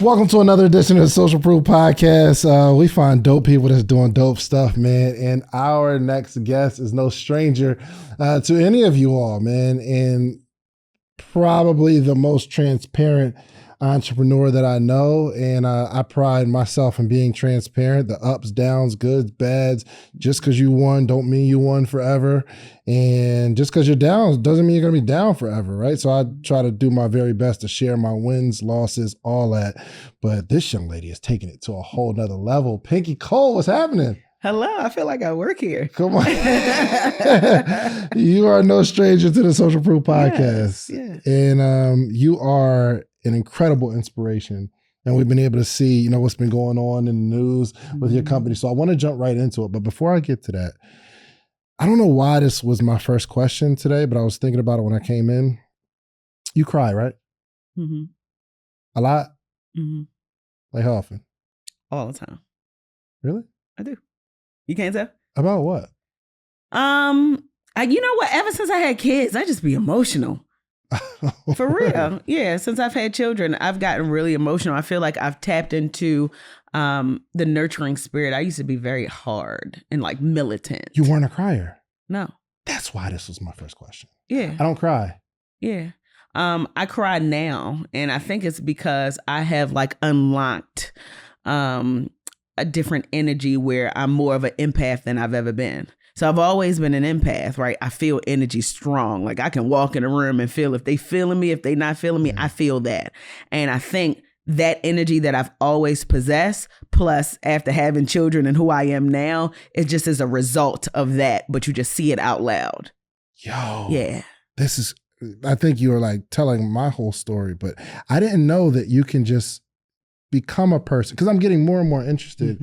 Welcome to another edition of the Social Proof Podcast. We find dope people that's doing dope stuff, man. And our next guest is no stranger to any of you all, man. And probably the most transparent entrepreneur that I know. And I pride myself in being transparent. The ups, downs, goods, bads. Just because you won don't mean you won forever. And just because you're down doesn't mean you're going to be down forever, right? So I try to do my very best to share my wins, losses, all that. But this young lady is taking it to a whole nother level. Pinky Cole, what's happening? Hello, I feel like I work here. Come on. You are no stranger to the Social Proof Podcast. Yes. And you are an incredible inspiration. And we've been able to see, what's been going on in the news with your company. So I want to jump right into it. But before I get to that, I don't know why this was my first question today, but I was thinking about it when I came in. You cry, right? Mm-hmm. A lot? Mm-hmm. Like how often? All the time. Really? I do. You can't tell? About what? You know what? Ever since I had kids, I just be emotional. For real. Yeah. Since I've had children, I've gotten really emotional. I feel like I've tapped into the nurturing spirit. I used to be very hard and like militant. You weren't a crier? No. That's why this was my first question. Yeah. I don't cry. Yeah. I cry now, and I think it's because I have like unlocked a different energy where I'm more of an empath than I've ever been. So I've always been an empath, right? I feel energy strong. Like I can walk in a room and feel if they feeling me, if they not feeling me, I feel that. And I think that energy that I've always possessed, plus after having children and who I am now, it just is a result of that, but you just see it out loud. Yo. Yeah. I think you were like telling my whole story, but I didn't know that you can just become a person, because I'm getting more and more interested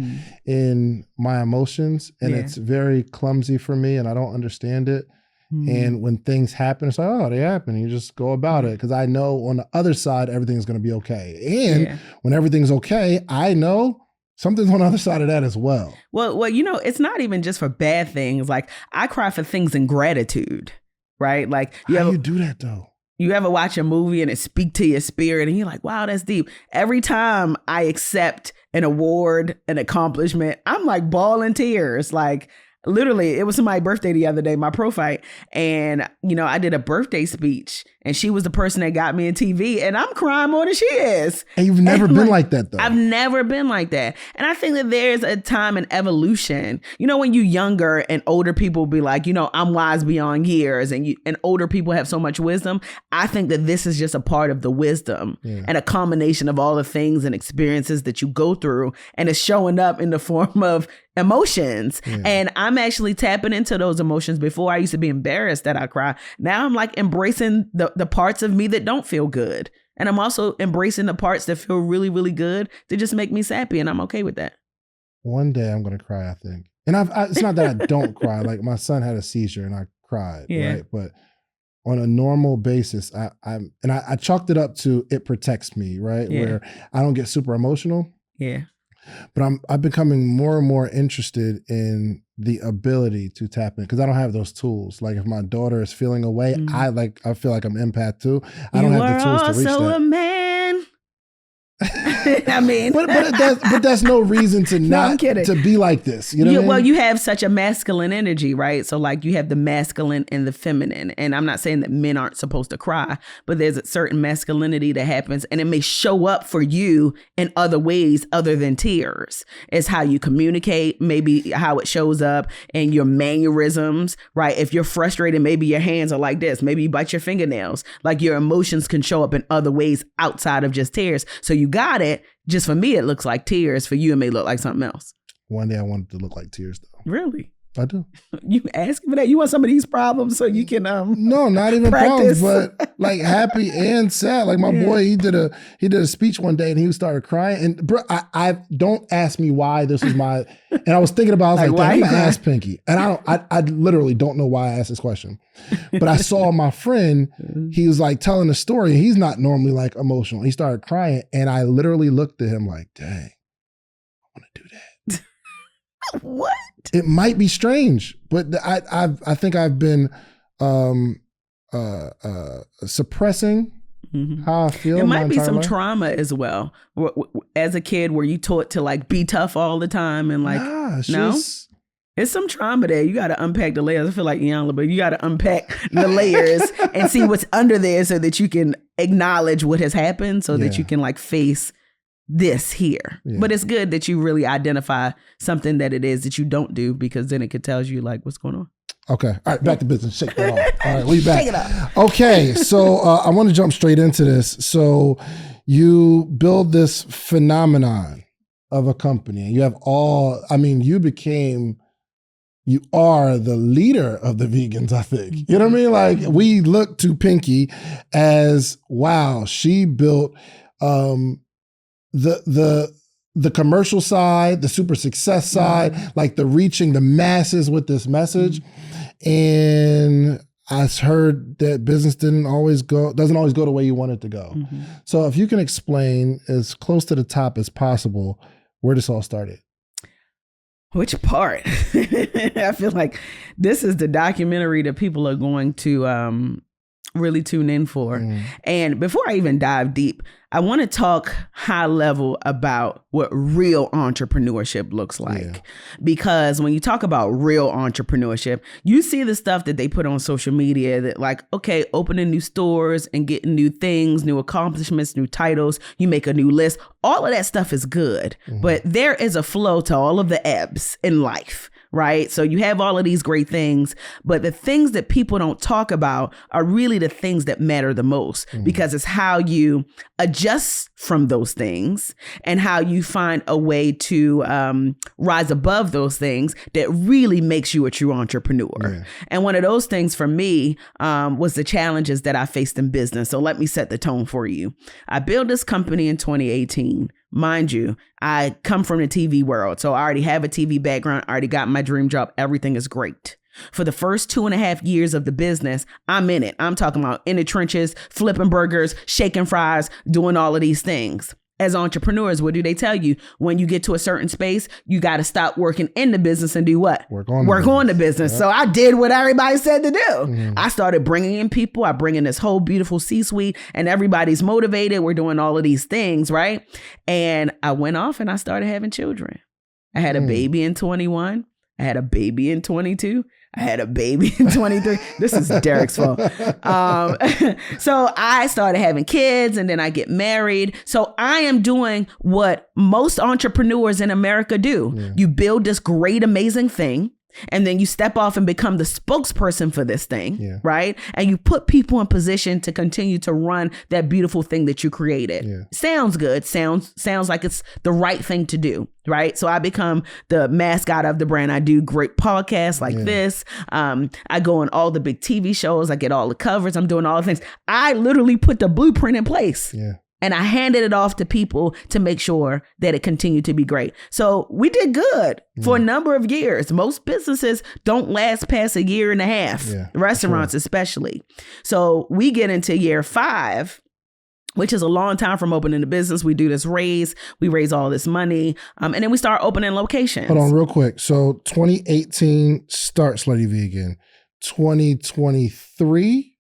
in my emotions, and it's very clumsy for me and I don't understand it. And when things happen, it's like, oh, they happen. You just go about it, because I know on the other side, everything's going to be okay. And when everything's okay, I know something's on the other side of that as well. Well, it's not even just for bad things. Like I cry for things in gratitude, right? Like How you do that though? You ever watch a movie and it speak to your spirit and you're like, wow, that's deep. Every time I accept an award, an accomplishment, I'm like bawling tears. Like literally, it was somebody's birthday the other day, my pro fight. And, I did a birthday speech and she was the person that got me in TV, and I'm crying more than she is. And you've never been like that though. I've never been like that. And I think that there's a time in evolution, when you're younger and older people be like, I'm wise beyond years, and older people have so much wisdom. I think that this is just a part of the wisdom and a combination of all the things and experiences that you go through, and it's showing up in the form of emotions. And I'm actually tapping into those emotions. Before I used to be embarrassed that I cry. Now I'm like embracing the parts of me that don't feel good. And I'm also embracing the parts that feel really, really good to just make me sappy. And I'm okay with that. One day I'm going to cry, I think. And it's not that I don't cry. Like my son had a seizure and I cried, right? But on a normal basis, I chalked it up to it protects me, right? Where I don't get super emotional. Yeah. But I'm becoming more and more interested in the ability to tap in, because I don't have those tools. Like if my daughter is feeling away, I feel like I'm empath too. I don't have the tools to reach that. You are also a man. I mean, but that's no reason to not to be like this. You know what I mean? Well, you have such a masculine energy, right? So like you have the masculine and the feminine. And I'm not saying that men aren't supposed to cry, but there's a certain masculinity that happens, and it may show up for you in other ways other than tears. It's how you communicate, maybe how it shows up in your mannerisms, right? If you're frustrated, maybe your hands are like this, maybe you bite your fingernails. Like your emotions can show up in other ways outside of just tears. So you got it. Just for me, it looks like tears. For you, it may look like something else. One day I want it to look like tears, though. Really? I do. You asking for that? You want some of these problems so you can No, not even practice. Problems, but like happy and sad. Like my boy, he did a speech one day and he started crying. And bro, I don't ask me why this was my. And I was thinking about, I was like, I'm gonna ask Pinky, and I literally don't know why I asked this question. But I saw my friend. He was like telling a story. He's not normally like emotional. He started crying, and I literally looked at him like, dang, I want to do that. What? It might be strange, but I think I've been suppressing how I feel. It might be some life. trauma as well. As a kid, were you taught to like be tough all the time and like no? It's some trauma there. You got to unpack the layers. I feel like Iyanla, but you got to unpack the layers and see what's under there so that you can acknowledge what has happened so that you can like face this here. Yeah. But it's good that you really identify something that it is that you don't do, because then it could tell you like what's going on. Okay. All right. Back to business. Shake that off. All right. We back. Shake it up. Okay. So I want to jump straight into this. So you build this phenomenon of a company. You have you are the leader of the vegans, I think. You know what I mean? Like, we look to Pinky as, wow, she built the commercial side, the super success side, like the reaching the masses with this message. And I heard that business doesn't always go the way you want it to go. So if you can explain as close to the top as possible where this all started. Which part? I feel like this is the documentary that people are going to really tune in for. And before I even dive deep, I want to talk high level about what real entrepreneurship looks like. Because when you talk about real entrepreneurship, you see the stuff that they put on social media that like, okay, opening new stores and getting new things, new accomplishments, new titles, you make a new list. All of that stuff is good, but there is a flow to all of the ebbs in life. Right. So you have all of these great things, but the things that people don't talk about are really the things that matter the most, because it's how you adjust from those things and how you find a way to rise above those things that really makes you a true entrepreneur. And one of those things for me was the challenges that I faced in business. So let me set the tone for you. I built this company in 2018. Mind you, I come from the TV world, so I already have a TV background. I already got my dream job. Everything is great. For the first 2.5 years of the business, I'm in it. I'm talking about in the trenches, flipping burgers, shaking fries, doing all of these things. As entrepreneurs, what do they tell you? When you get to a certain space, you got to stop working in the business and do what? Work on the business. Yep. So I did what everybody said to do. I started bringing in people. I bring in this whole beautiful C-suite and everybody's motivated. We're doing all of these things, right? And I went off and I started having children. I had a baby in 21. I had a baby in 22. I had a baby in 23. This is Derek's fault. So I started having kids and then I get married. So I am doing what most entrepreneurs in America do. You build this great, amazing thing. And then you step off and become the spokesperson for this thing, right? And you put people in position to continue to run that beautiful thing that you created. Sounds good. Sounds like it's the right thing to do, right? So I become the mascot of the brand. I do great podcasts like this. I go on all the big TV shows. I get all the covers. I'm doing all the things. I literally put the blueprint in place. And I handed it off to people to make sure that it continued to be great. So we did good for a number of years. Most businesses don't last past 1.5 years, restaurants especially. So we get into year 5, which is a long time from opening the business. We do this raise. We raise all this money. And then we start opening locations. Hold on real quick. So 2018 start Slutty Vegan. 2023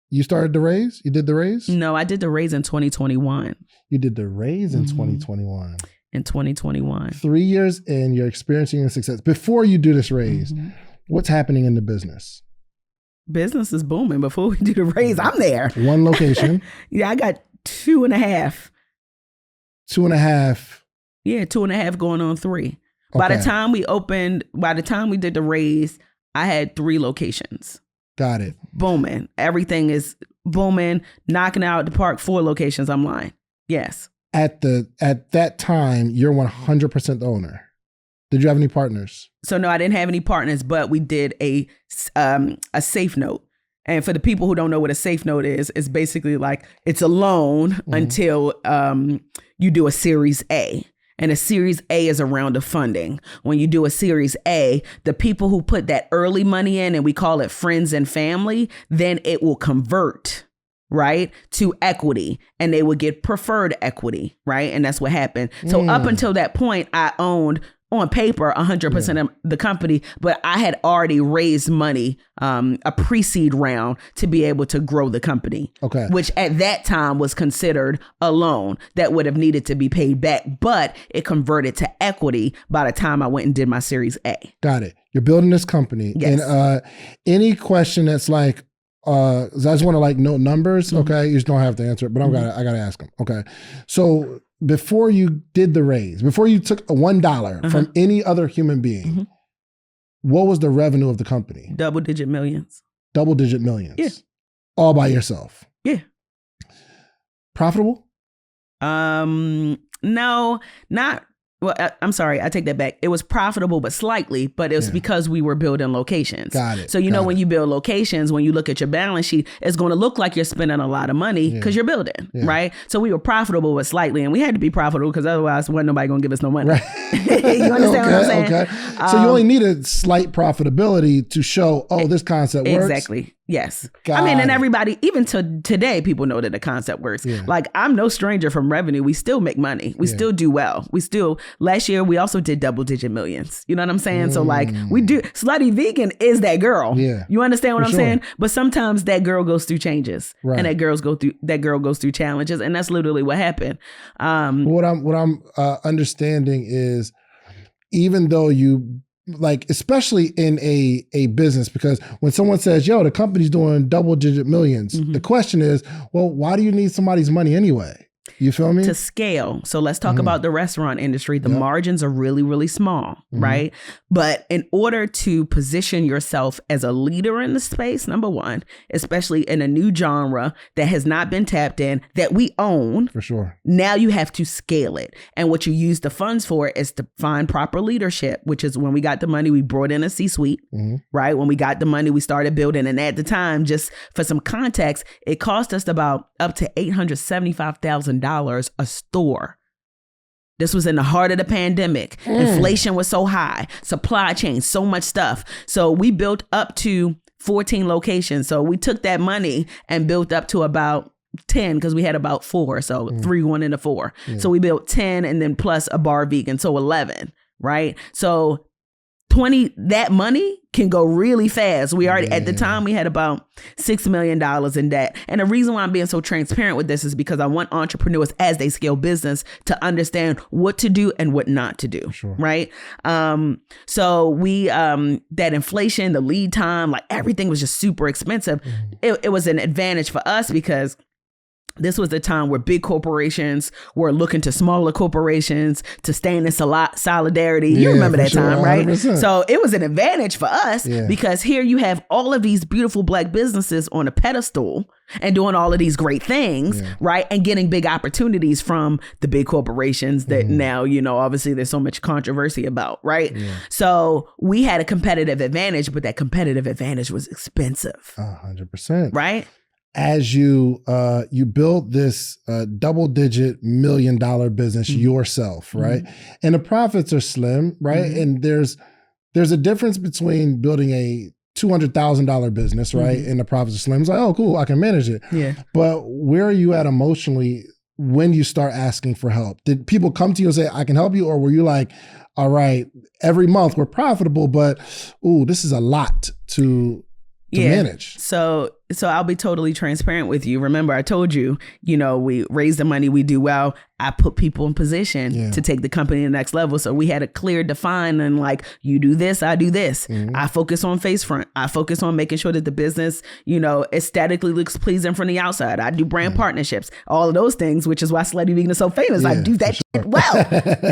you started the raise? You did the raise? No, I did the raise in 2021. You did the raise in 2021. In 2021. 3 years and you're experiencing a success. Before you do this raise, what's happening in the business? Business is booming. Before we do the raise, I'm there. One location. I got 2.5. 2.5. Yeah, 2.5 going on 3. Okay. By the time we did the raise, I had 3 locations. Got it. Booming. Everything is booming, knocking out the park. 4 locations. I'm lying. Yes. At that time, you're 100% the owner. Did you have any partners? So no, I didn't have any partners, but we did a safe note. And for the people who don't know what a safe note is, it's basically like it's a loan until you do a Series A. And a Series A is a round of funding. When you do a Series A, the people who put that early money in, and we call it friends and family, then it will convert, right, to equity, and they will get preferred equity, right? And that's what happened. So up until that point, I owned on paper 100% of the company, but I had already raised money, a pre-seed round to be able to grow the company. Okay. Which at that time was considered a loan that would have needed to be paid back, but it converted to equity by the time I went and did my Series A. Got it. You're building this company. Yes. And any question that's like, I just want to like note numbers. Okay. You just don't have to answer it, but I gotta ask them. Okay. So before you did the raise, before you took $1 from any other human being, what was the revenue of the company? Double-digit millions. Double-digit millions. Yeah. All by yourself. Yeah. Profitable? No, not. Well, I'm sorry, I take that back. It was profitable, but slightly, but it was because we were building locations. Got it. So, when you build locations, when you look at your balance sheet, it's going to look like you're spending a lot of money because you're building, right? So we were profitable, but slightly, and we had to be profitable because otherwise wasn't nobody going to give us no money. Right. You understand what I'm saying? Okay. So you only needed slight profitability to show, this concept works. Exactly. Yes. And everybody, even to today, people know that the concept works. Yeah. Like, I'm no stranger from revenue. We still make money. We still do well. Last year, we also did double-digit millions. You know what I'm saying? So like, we do. Slutty Vegan is that girl. Yeah. You understand what I'm saying? But sometimes that girl goes through changes, and that girl goes through challenges, and that's literally what happened. What I'm understanding is, even though you, like, especially in a business, because when someone says, the company's doing double-digit millions, the question is, well, why do you need somebody's money anyway? You feel me? To scale. So let's talk about the restaurant industry. The margins are really, really small, right? But in order to position yourself as a leader in the space, number one, especially in a new genre that has not been tapped in, that we own. For sure. Now you have to scale it. And what you use the funds for is to find proper leadership, which is when we got the money, we brought in a C-suite, right? When we got the money, we started building. And at the time, just for some context, it cost us about up to $875,000 a store. This was in the heart of the pandemic. Inflation was so high, supply chain, so much stuff. So we built up to 14 locations. So we took that money and built up to about 10 because we had about 4. So 3 going into 4. Yeah. So we built 10 and then plus a bar vegan. So 11, right? So 20, that money can go really fast. We already, at the time, we had about $6 million in debt. And the reason why I'm being so transparent with this is because I want entrepreneurs, as they scale business, to understand what to do and what not to do. Sure. Right. So we, that inflation, the lead time, like everything was just super expensive. It was an advantage for us because this was the time where big corporations were looking to smaller corporations to stand in solidarity. You remember that time, right? 100%. So it was an advantage for us because here you have all of these beautiful Black businesses on a pedestal and doing all of these great things, right? And getting big opportunities from the big corporations that now, obviously there's so much controversy about, right? Yeah. So we had a competitive advantage, but that competitive advantage was expensive. 100%. Right? As you build this double-digit $1 million business yourself, right? And the profits are slim, right? And there's a difference between building a $200,000 business, right? And the profits are slim. It's like, oh, cool, I can manage it. Yeah. But where are you at emotionally when you start asking for help? Did people come to you and say, I can help you? Or were you like, all right, every month we're profitable, but this is a lot to manage? So I'll be totally transparent with you. Remember, I told you, we raise the money, we do well. I put people in position to take the company to the next level. So we had a clear define and like, you do this, I do this. I focus on face front. I focus on making sure that the business, aesthetically looks pleasing from the outside. I do brand partnerships, all of those things, which is why Slutty Vegan is so famous. I do that shit well.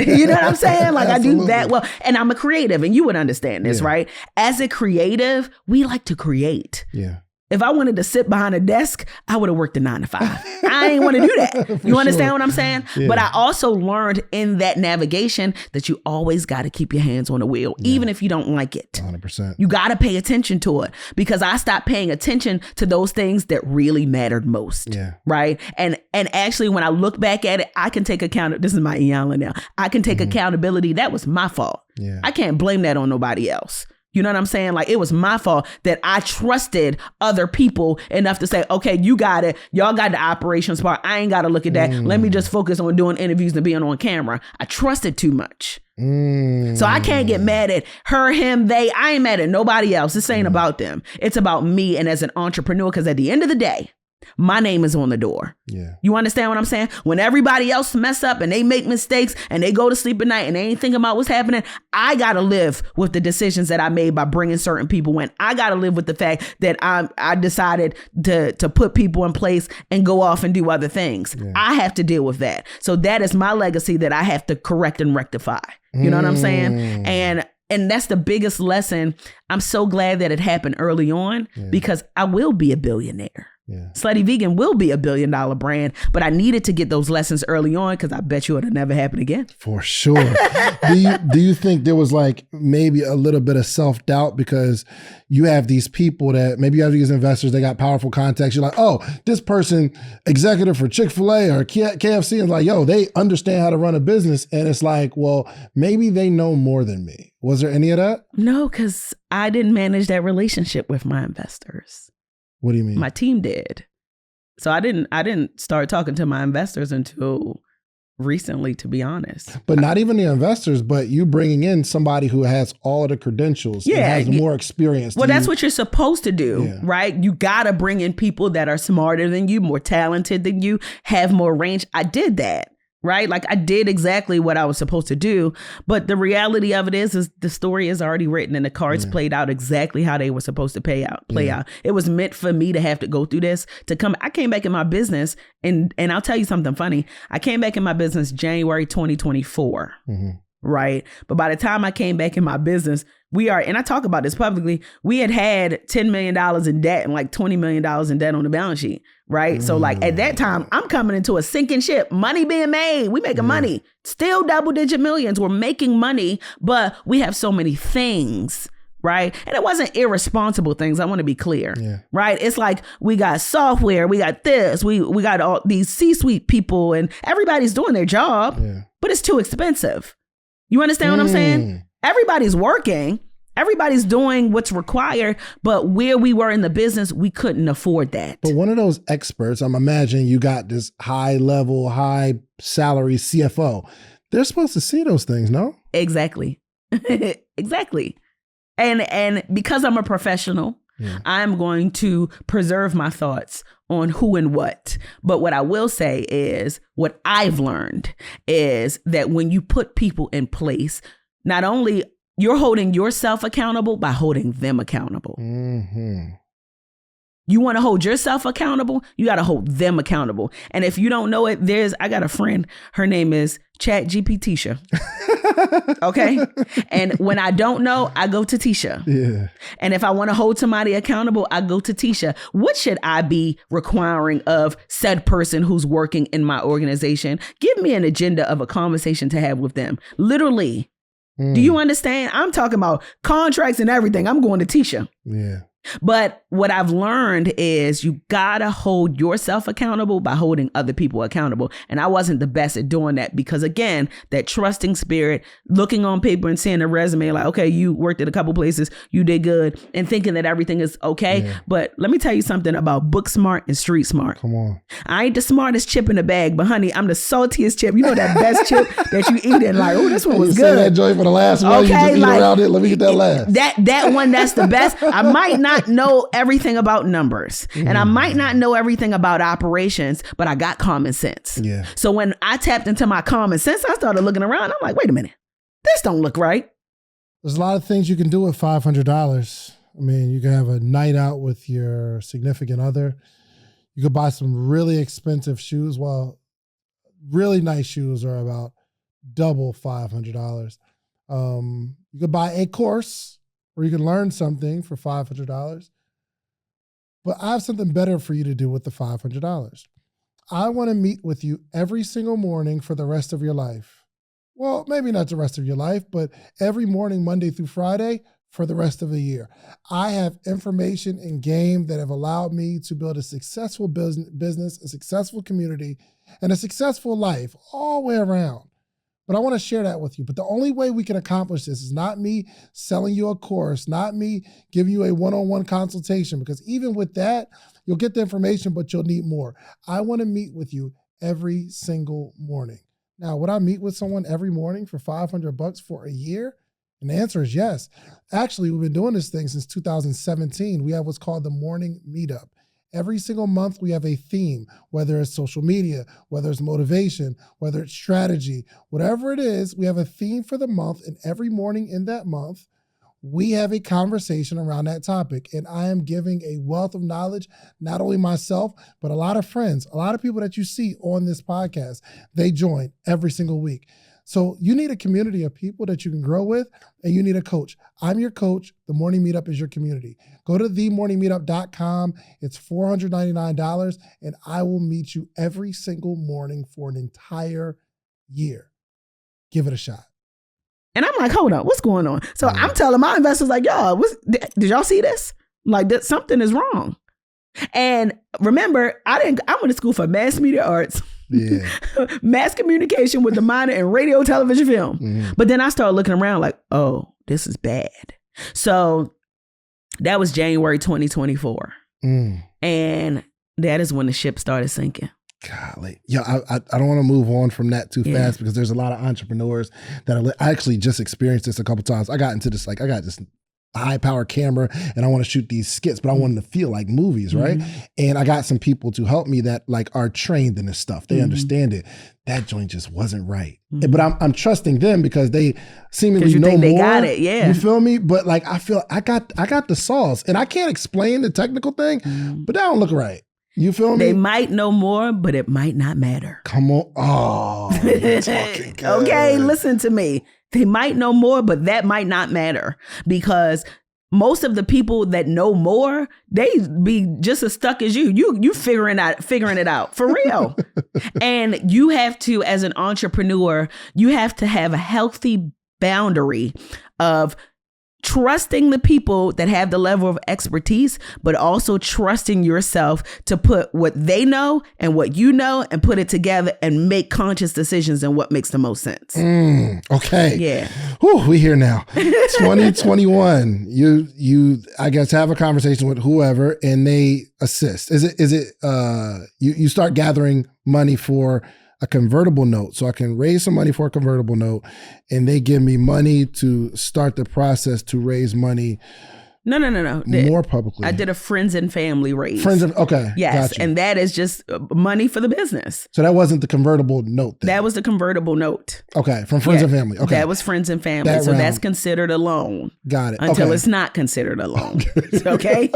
You know what I'm saying? Like I do that well. And I'm a creative, and you would understand this, right? As a creative, we like to create. Yeah. If I wanted to sit behind a desk, I would have worked a 9 to 5. I ain't want to do that. You understand what I'm saying? Yeah. But I also learned in that navigation that you always got to keep your hands on the wheel, even if you don't like it. 100%. You got to pay attention to it, because I stopped paying attention to those things that really mattered most. Yeah. Right. And actually, when I look back at it, I can take account. This is my Iyanla now. I can take accountability. That was my fault. Yeah. I can't blame that on nobody else. You know what I'm saying? Like, it was my fault that I trusted other people enough to say, okay, you got it. Y'all got the operations part. I ain't got to look at that. Let me just focus on doing interviews and being on camera. I trusted too much. So I can't get mad at her, him, they. I ain't mad at nobody else. This ain't about them. It's about me and as an entrepreneur, because at the end of the day, my name is on the door. Yeah. You understand what I'm saying? When everybody else mess up and they make mistakes and they go to sleep at night and they ain't thinking about what's happening, I got to live with the decisions that I made by bringing certain people in. I got to live with the fact that I decided to put people in place and go off and do other things. Yeah. I have to deal with that. So that is my legacy that I have to correct and rectify. You know what I'm saying? And that's the biggest lesson. I'm so glad that it happened early on because I will be a billionaire. Yeah. Slutty Vegan will be $1 billion brand, but I needed to get those lessons early on because I bet you it'll never happen again. For sure. Do you think there was like maybe a little bit of self-doubt because you have these people that maybe you have these investors, they got powerful contacts. You're like, oh, this person, executive for Chick-fil-A or KFC, and like, yo, they understand how to run a business. And it's like, well, maybe they know more than me. Was there any of that? No, because I didn't manage that relationship with my investors. What do you mean? My team did. So I didn't start talking to my investors until recently, to be honest. But not even the investors, but you bringing in somebody who has all of the credentials and has more experience. Well, that's what you're supposed to do, right? You got to bring in people that are smarter than you, more talented than you, have more range. I did that. Right? Like I did exactly what I was supposed to do. But the reality of it is the story is already written and the cards played out exactly how they were supposed to play out. It was meant for me to have to go through this to come. I came back in my business and I'll tell you something funny. I came back in my business January 2024. Right. But by the time I came back in my business, and I talk about this publicly, we had $10 million in debt and like $20 million in debt on the balance sheet. Right. So like at that time, I'm coming into a sinking ship, money being made. We making money, still double-digit millions. We're making money, but we have so many things. Right. And it wasn't irresponsible things. I want to be clear. Right. It's like we got software. We got this. We got all these C-suite people and everybody's doing their job, but it's too expensive. You understand what I'm saying? Everybody's working. Everybody's doing what's required, but where we were in the business, we couldn't afford that. But one of those experts, I'm imagining you got this high level, high salary CFO. They're supposed to see those things, no? Exactly. Exactly. And because I'm a professional, I'm going to preserve my thoughts on who and what. But what I will say is what I've learned is that when you put people in place, not only you're holding yourself accountable by holding them accountable. You want to hold yourself accountable, you got to hold them accountable. And if you don't know it, I got a friend, her name is Chat GPT-sha. Okay. And when I don't know, I go to Tisha. Yeah. And if I want to hold somebody accountable, I go to Tisha. What should I be requiring of said person who's working in my organization? Give me an agenda of a conversation to have with them. Literally. Do you understand? I'm talking about contracts and everything. I'm going to Tisha. Yeah. But what I've learned is you gotta hold yourself accountable by holding other people accountable. And I wasn't the best at doing that because, again, that trusting spirit, looking on paper and seeing a resume like, okay, you worked at a couple places, you did good, and thinking that everything is okay. Yeah. But let me tell you something about book smart and street smart. Come on. I ain't the smartest chip in the bag, but honey, I'm the saltiest chip. You know that best chip that you eat and like, oh, this one was good. That joint for the last one. Okay, you just eat around it. Let me get that last. That one, that's the best. I might not know everything about numbers and I might not know everything about operations, but I got common sense. Yeah. So when I tapped into my common sense, I started looking around. I'm like, wait a minute, this don't look right. There's a lot of things you can do with $500. I mean, you can have a night out with your significant other. You could buy some really expensive shoes. Well, really nice shoes are about double $500. You could buy a course where you can learn something for $500. But I have something better for you to do with the $500. I want to meet with you every single morning for the rest of your life. Well, maybe not the rest of your life, but every morning, Monday through Friday, for the rest of the year. I have information and game that have allowed me to build a successful business, a successful community, and a successful life all the way around. But I want to share that with you. But the only way we can accomplish this is not me selling you a course, not me giving you a one-on-one consultation, because even with that, you'll get the information, but you'll need more. I want to meet with you every single morning. Now, would I meet with someone every morning for $500 for a year? And the answer is yes. Actually, we've been doing this thing since 2017. We have what's called the morning meetup. Every single month, we have a theme, whether it's social media, whether it's motivation, whether it's strategy, whatever it is, we have a theme for the month. And every morning in that month, we have a conversation around that topic. And I am giving a wealth of knowledge, not only myself, but a lot of friends, a lot of people that you see on this podcast, they join every single week. So you need a community of people that you can grow with, and you need a coach. I'm your coach. The Morning Meetup is your community. Go to themorningmeetup.com. It's $499, and I will meet you every single morning for an entire year. Give it a shot. And I'm like, hold on, what's going on? So I'm telling my investors, like, y'all, did y'all see this? Like, something is wrong. And remember, I went to school for mass media arts. Yeah. Mass communication with the minor in radio, television, film. Mm-hmm. But then I started looking around like, oh, this is bad. So that was January 2024. And that is when the ship started sinking. Golly. Yeah, I don't want to move on from that too fast because there's a lot of entrepreneurs that I actually just experienced this a couple times. I got into this, like, I got this high power camera and I want to shoot these skits, but I want them to feel like movies, right? And I got some people to help me that like are trained in this stuff. They understand it. That joint just wasn't right. But I'm trusting them because they seemingly know more. They got it, yeah. You feel me? But like I feel I got the sauce, and I can't explain the technical thing, but that don't look right. You feel me? They might know more, but it might not matter. Come on. Oh, you're talking good. Okay, listen to me. They might know more, but that might not matter because most of the people that know more, they be just as stuck as you. You figuring it out for real. And you have to, as an entrepreneur, you have to have a healthy boundary of trusting the people that have the level of expertise, but also trusting yourself to put what they know and what you know and put it together and make conscious decisions in what makes the most sense. Okay. Yeah. Whew, we here now. 2021. You I guess have a conversation with whoever and they assist. Is it you start gathering money for a convertible note. So I can raise some money for a convertible note and they give me money to start the process to raise money. No. More publicly. I did a friends and family raise. Okay. Yes. Gotcha. And that is just money for the business. So that wasn't the convertible note then? That was the convertible note. Okay. From friends and family. Okay. That was friends and family. So that's considered a loan. Got it. Until it's not considered a loan. Okay.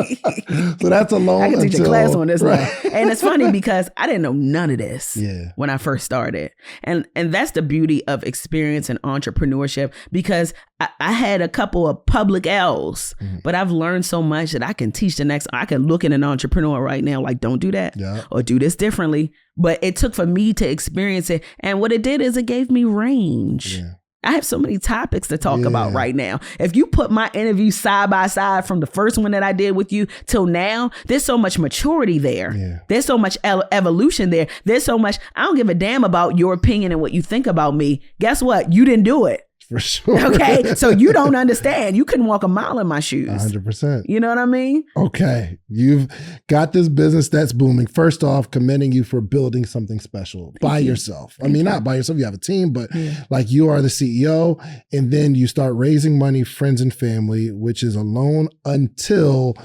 So that's a loan. I can teach a class on this now. And it's funny because I didn't know none of this when I first started. And that's the beauty of experience and entrepreneurship because I had a couple of public L's, but I've learned so much that I can teach the next. I can look at an entrepreneur right now like, don't do that or do this differently. But it took for me to experience it. And what it did is it gave me range. Yeah. I have so many topics to talk about right now. If you put my interview side by side from the first one that I did with you till now, there's so much maturity there. Yeah. There's so much evolution there. There's so much. I don't give a damn about your opinion and what you think about me. Guess what? You didn't do it. For sure. Okay. So you don't understand. You couldn't walk a mile in my shoes. 100%. You know what I mean? Okay. You've got this business that's booming. First off, commending you for building something special by yourself. I mean, not by yourself. You have a team, but like you are the CEO. And then you start raising money, friends and family, which is a loan until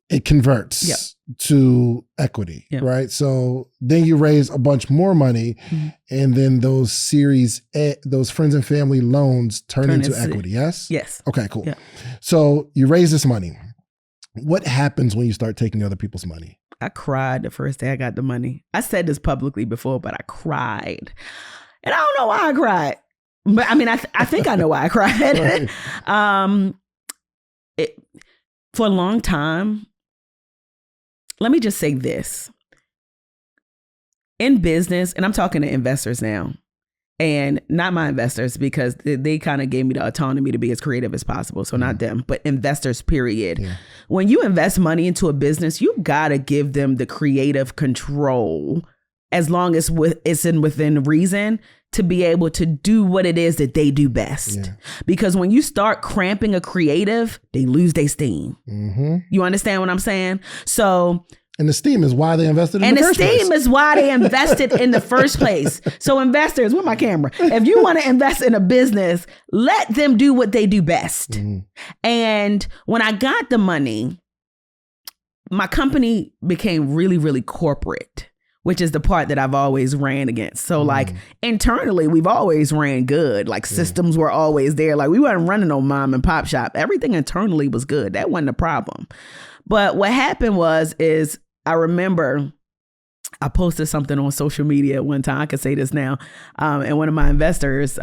it converts to equity, right? So then you raise a bunch more money and then those those friends and family loans turn into equity, yes? Yes. Okay, cool. Yeah. So you raise this money. What happens when you start taking other people's money? I cried the first day I got the money. I said this publicly before, but I cried. And I don't know why I cried. But I mean, I think I know why I cried. Right. For a long time, let me just say this. In business, and I'm talking to investors now, and not my investors because they kind of gave me the autonomy to be as creative as possible. So not them, but investors, period. Yeah. When you invest money into a business, you got to give them the creative control as long as it's within reason to be able to do what it is that they do best. Yeah. Because when you start cramping a creative, they lose their steam. You understand what I'm saying? So And esteem is why they invested in the first place. And esteem is why they invested in the first place. So investors, with my camera, if you want to invest in a business, let them do what they do best. Mm-hmm. And when I got the money, my company became really, really corporate, which is the part that I've always ran against. So like internally, we've always ran good. Like systems were always there. Like we weren't running no mom and pop shop. Everything internally was good. That wasn't a problem. But what happened is I remember I posted something on social media one time. I could say this now. And one of my investors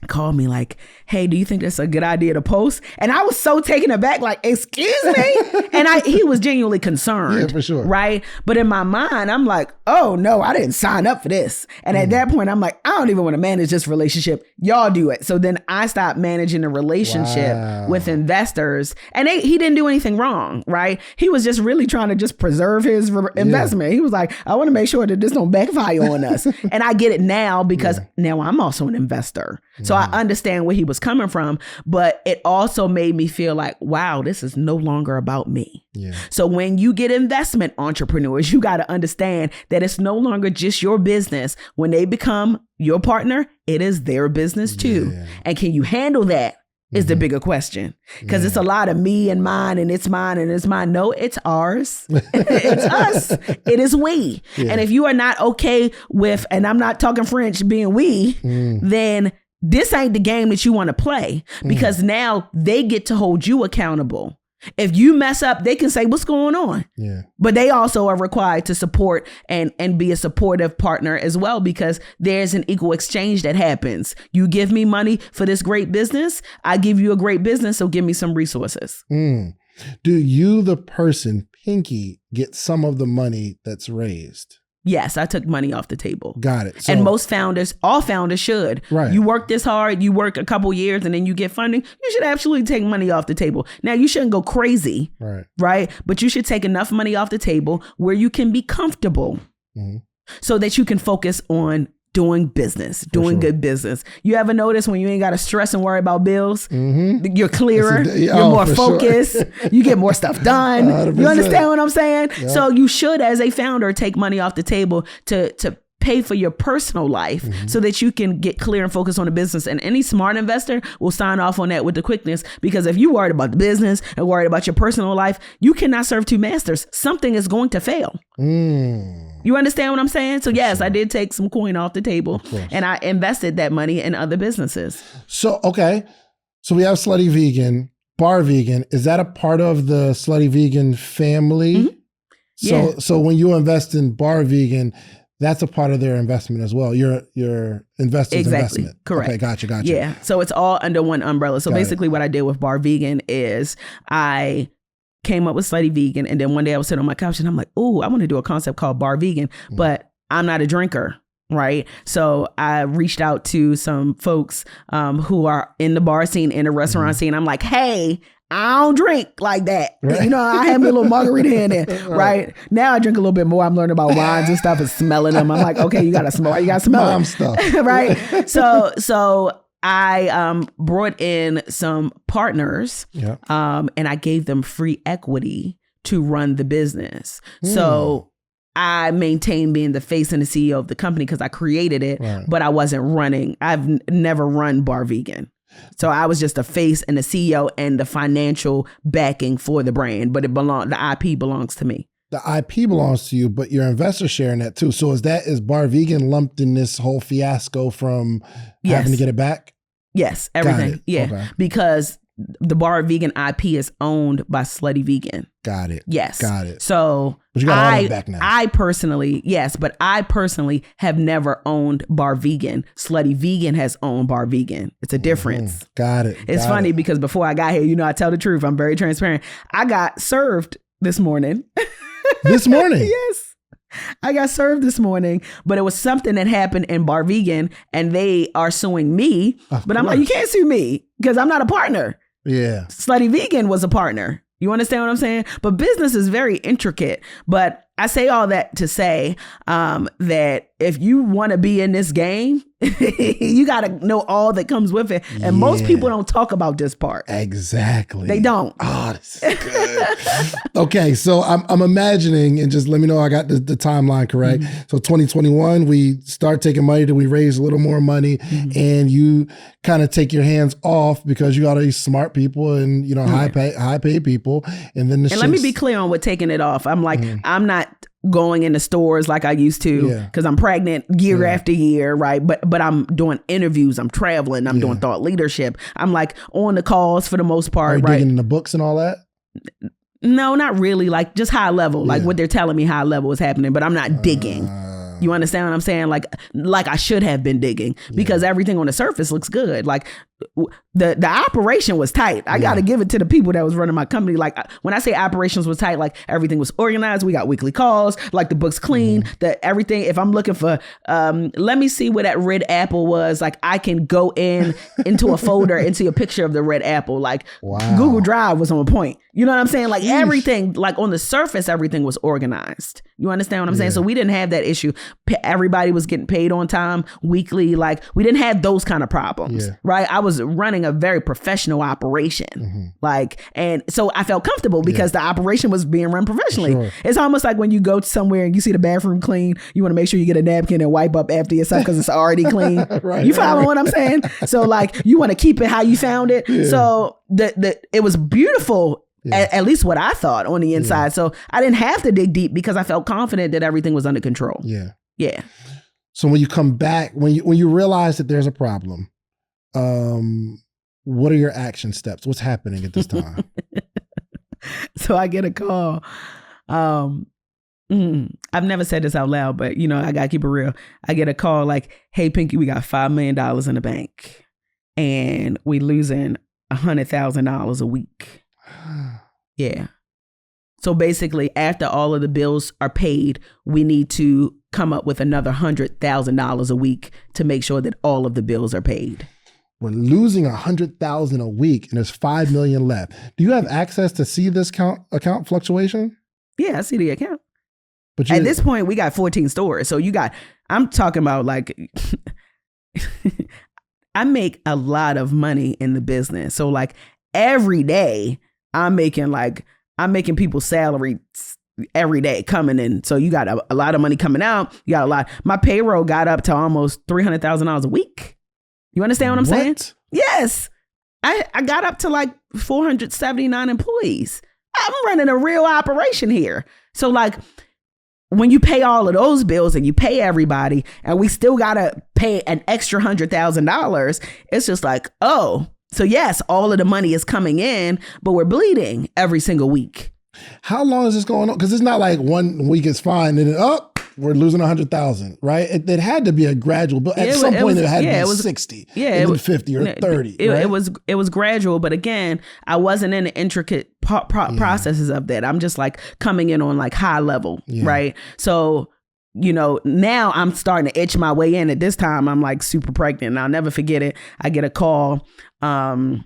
called me like, hey, do you think that's a good idea to post? And I was so taken aback, like, excuse me? And he was genuinely concerned. Yeah, for sure. Right? But in my mind, I'm like, oh no, I didn't sign up for this. And at that point, I'm like, I don't even want to manage this relationship. Y'all do it. So then I stopped managing the relationship with investors. And he didn't do anything wrong, right? He was just really trying to just preserve his investment. He was like, I want to make sure that this don't backfire on us. And I get it now because now I'm also an investor. So I understand where he was coming from, but it also made me feel like, wow, this is no longer about me. Yeah. So when you get investment entrepreneurs, you got to understand that it's no longer just your business. When they become your partner, it is their business too. Yeah. And can you handle that is the bigger question. Because it's a lot of me and mine and it's mine and it's mine. No, it's ours. It's us. It is we. Yeah. And if you are not okay with, and I'm not talking French, being we, then this ain't the game that you want to play, because now they get to hold you accountable. If you mess up, they can say, what's going on? Yeah. But they also are required to support and be a supportive partner as well, because there's an equal exchange that happens. You give me money for this great business. I give you a great business. So give me some resources. Do you, the person, Pinky, get some of the money that's raised? Yes, I took money off the table. Got it. So, and most founders, all founders should. Right. You work this hard, you work a couple years, and then you get funding. You should absolutely take money off the table. Now, you shouldn't go crazy, right? But you should take enough money off the table where you can be comfortable so that you can focus on doing business, doing good business. You ever notice when you ain't got to stress and worry about bills, you're clearer, you're more focused, you get more stuff done. 100%. You understand what I'm saying? Yeah. So you should, as a founder, take money off the table to pay for your personal life so that you can get clear and focus on the business. And any smart investor will sign off on that with the quickness, because if you worried about the business and worried about your personal life, you cannot serve two masters. Something is going to fail. You understand what I'm saying? So yes, I did take some coin off the table and I invested that money in other businesses. So, okay. So we have Slutty Vegan, Bar Vegan. Is that a part of the Slutty Vegan family? So when you invest in Bar Vegan, that's a part of their investment as well. Your investor's investment. Correct. Okay, gotcha. Yeah. So it's all under one umbrella. So basically what I did with Bar Vegan is I came up with Slutty Vegan, and then one day I was sitting on my couch and I'm like, oh, I want to do a concept called Bar Vegan, but I'm not a drinker. Right. So I reached out to some folks who are in the bar scene, in the restaurant scene. I'm like, hey, I don't drink like that. Right. You know, I have me a little margarita in there. Right. Now I drink a little bit more. I'm learning about wines and stuff and smelling them. I'm like, okay, you got to smell. You got to smell Mom stuff. Right. So I brought in some partners and I gave them free equity to run the business. So I maintained being the face and the CEO of the company because I created it, but I wasn't running. I've never run Bar Vegan. So I was just a face and the CEO and the financial backing for the brand, but the IP belongs to me. The IP belongs to you, but your investors sharing that too. So is Bar Vegan lumped in this whole fiasco from having to get it back? Yes, everything. Yeah, okay. Because the Bar Vegan IP is owned by Slutty Vegan. Got it. Yes. Got it. So but you got all that back now. I personally have never owned Bar Vegan. Slutty Vegan has owned Bar Vegan. It's a difference. Got it. It's funny because before I got here, I tell the truth. I'm very transparent. I got served this morning. This morning? Yes. I got served this morning, but it was something that happened in Bar Vegan and they are suing me. But I'm like, you can't sue me because I'm not a partner. Yeah. Slutty Vegan was a partner. You understand what I'm saying? But business is very intricate. But I say all that to say that if you want to be in this game, you got to know all that comes with it. And most people don't talk about this part. Exactly. They don't. Oh, this is good. Okay, so I'm imagining, and just let me know I got the timeline correct. So 2021, we start taking money, then we raise a little more money, and you kind of take your hands off because you got these smart people and high paid people. And then let me be clear on what taking it off. I'm like, I'm not going into stores like I used to because I'm pregnant year after year, right? But I'm doing interviews, I'm traveling, I'm doing thought leadership. I'm like on the calls for the most part. Are you digging in the books and all that? No, not really. Like just high level, like what they're telling me high level is happening, but I'm not digging. You understand what I'm saying? Like I should have been digging because everything on the surface looks good. Like the operation was tight. I got to give it to the people that was running my company. Like when I say operations was tight, like everything was organized. We got weekly calls, like the book's clean, that everything. If I'm looking for, let me see where that red apple was. Like I can go into a folder and see a picture of the red apple. Like Google Drive was on point. You know what I'm saying? Like everything, like on the surface, everything was organized. You understand what I'm saying? So we didn't have that issue. Everybody was getting paid on time, weekly. Like we didn't have those kind of problems, right? I was running a very professional operation. And so I felt comfortable because the operation was being run professionally. Sure. It's almost like when you go somewhere and you see the bathroom clean, you want to make sure you get a napkin and wipe up after yourself because it's already clean. You follow what I'm saying? So like you want to keep it how you found it. So it was beautiful. At least what I thought on the inside. So I didn't have to dig deep because I felt confident that everything was under control. Yeah. So when you come back, when you realize that there's a problem, what are your action steps? What's happening at this time? So I get a call. I've never said this out loud, but I gotta keep it real. I get a call like, "Hey, Pinky, we got $5 million in the bank, and we losing $100,000 a week." Yeah. So basically, after all of the bills are paid, we need to come up with another $100,000 a week to make sure that all of the bills are paid. We're losing $100,000 a week, and there's $5 million left. Do you have access to see this account fluctuation? Yeah, I see the account. But at this point, we got 14 stores. So I'm talking about like, I make a lot of money in the business. So like every day, I'm making people's salaries every day coming in. So you got a lot of money coming out. You got a lot. My payroll got up to almost $300,000 a week. You understand what I'm saying? Yes. I got up to like 479 employees. I'm running a real operation here. So like when you pay all of those bills and you pay everybody and we still got to pay an extra $100,000, it's just like, oh, so yes, all of the money is coming in, but we're bleeding every single week. How long is this going on? Because it's not like 1 week is fine and then we're losing 100,000, right? It had to be a gradual, but at some point it had to be 60, and then 50 or 30. It was gradual, but again, I wasn't in the intricate processes of that. I'm just like coming in on like high level, right? So now I'm starting to itch my way in. At this time, I'm like super pregnant, and I'll never forget it. I get a call. I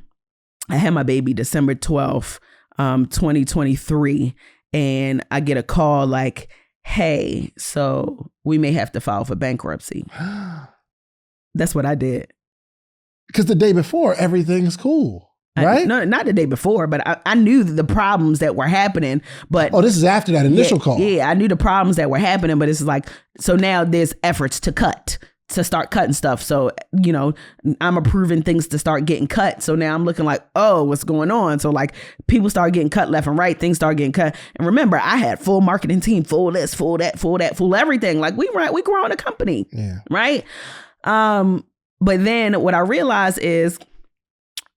had my baby December 12th, 2023, and I get a call like, "Hey, so we may have to file for bankruptcy." That's what I did. Because the day before, everything's cool. Right? No, not the day before, but I knew the problems that were happening. But this is after that initial call. Yeah, I knew the problems that were happening, but it's like, so now there's efforts to start cutting stuff. So, I'm approving things to start getting cut. So now I'm looking like, oh, what's going on? So like people start getting cut left and right, things start getting cut. And remember, I had full marketing team, full this, full that, full everything. Like we growing a company, right? But then what I realized is,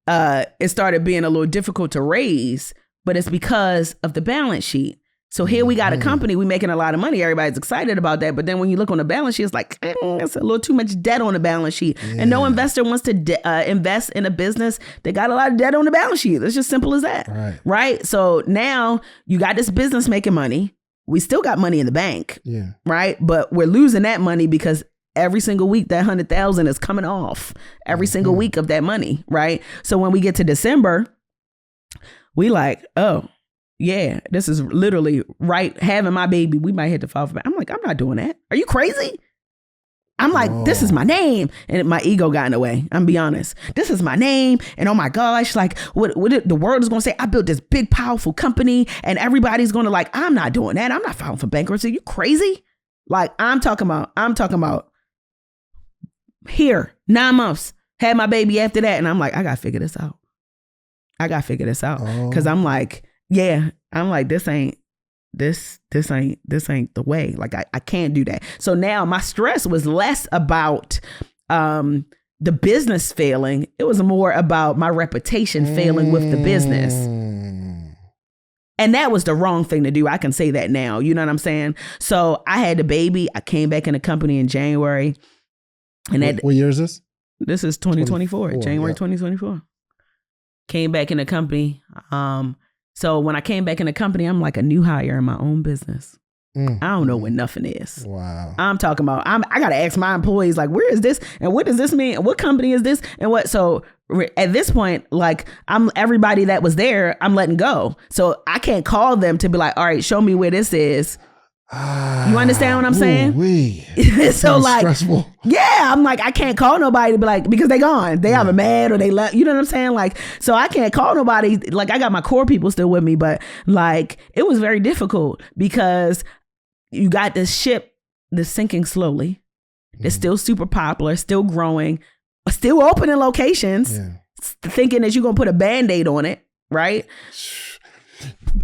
it started being a little difficult to raise, but it's because of the balance sheet. So here we got a company, we making a lot of money. Everybody's excited about that. But then when you look on the balance sheet, it's like, it's a little too much debt on the balance sheet. And no investor wants to invest in a business that got a lot of debt on the balance sheet. It's just simple as that. Right? So now you got this business making money. We still got money in the bank. Right? But we're losing that money because every single week, that 100,000 is coming off every single week of that money, right? So when we get to December, we like, oh, yeah, this is literally right. Having my baby, we might hit the file for. I'm like, I'm not doing that. Are you crazy? I'm like, this is my name. And my ego got in the way. I'm be honest. This is my name. And oh my gosh, like what the world is going to say, I built this big, powerful company and everybody's going to like, I'm not doing that. I'm not filing for bankruptcy. You crazy? Like I'm talking about here, 9 months, had my baby after that. And I'm like, I got to figure this out. Cause I'm like, this ain't the way. Like I can't do that. So now my stress was less about the business failing. It was more about my reputation failing with the business. And that was the wrong thing to do. I can say that now. You know what I'm saying? So I had the baby. I came back in the company in January. And what year is this? This is 2024, January 2024. Came back in the company. So when I came back in the company, I'm like a new hire in my own business. I don't know what nothing is. Wow. I'm talking about, I got to ask my employees, like, where is this? And what does this mean? And what company is this? And what? So at this point, like everybody that was there, I'm letting go. So I can't call them to be like, all right, show me where this is. You understand what I'm saying? So like, stressful. Yeah, I'm like, I can't call nobody to be like, because they gone. They either mad or they left. You know what I'm saying? Like, so I can't call nobody. Like I got my core people still with me, but like it was very difficult because you got this ship that's sinking slowly. It's still super popular, still growing, still opening locations, thinking that you're going to put a Band-Aid on it, right?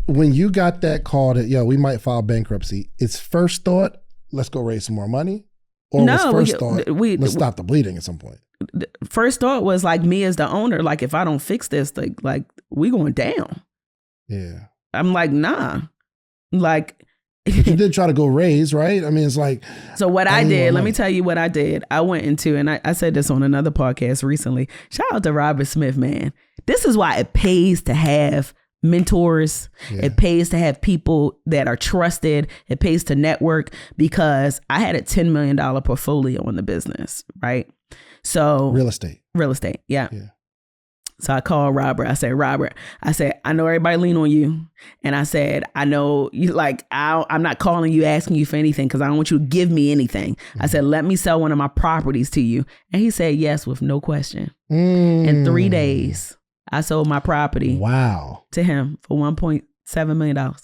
When you got that call that, we might file bankruptcy, it's first thought, let's go raise some more money? Or was first thought, let's stop the bleeding at some point? First thought was like me as the owner, like if I don't fix this, like we going down. Yeah. I'm like, nah. Like... But you did try to go raise, right? I mean, it's like... So what I did, let me tell you what I did. I went into, and I said this on another podcast recently, shout out to Robert Smith, man. This is why it pays to have mentors. It pays to have people that are trusted. It pays to network, because I had a $10 million portfolio in the business, right? So real estate, yeah. So I called Robert. I said, Robert, I know everybody lean on you. And I said, I know you, like, I'm not calling you, asking you for anything, because I don't want you to give me anything. I said, let me sell one of my properties to you. And he said, yes, with no question. In 3 days, I sold my property to him for $1.7 million.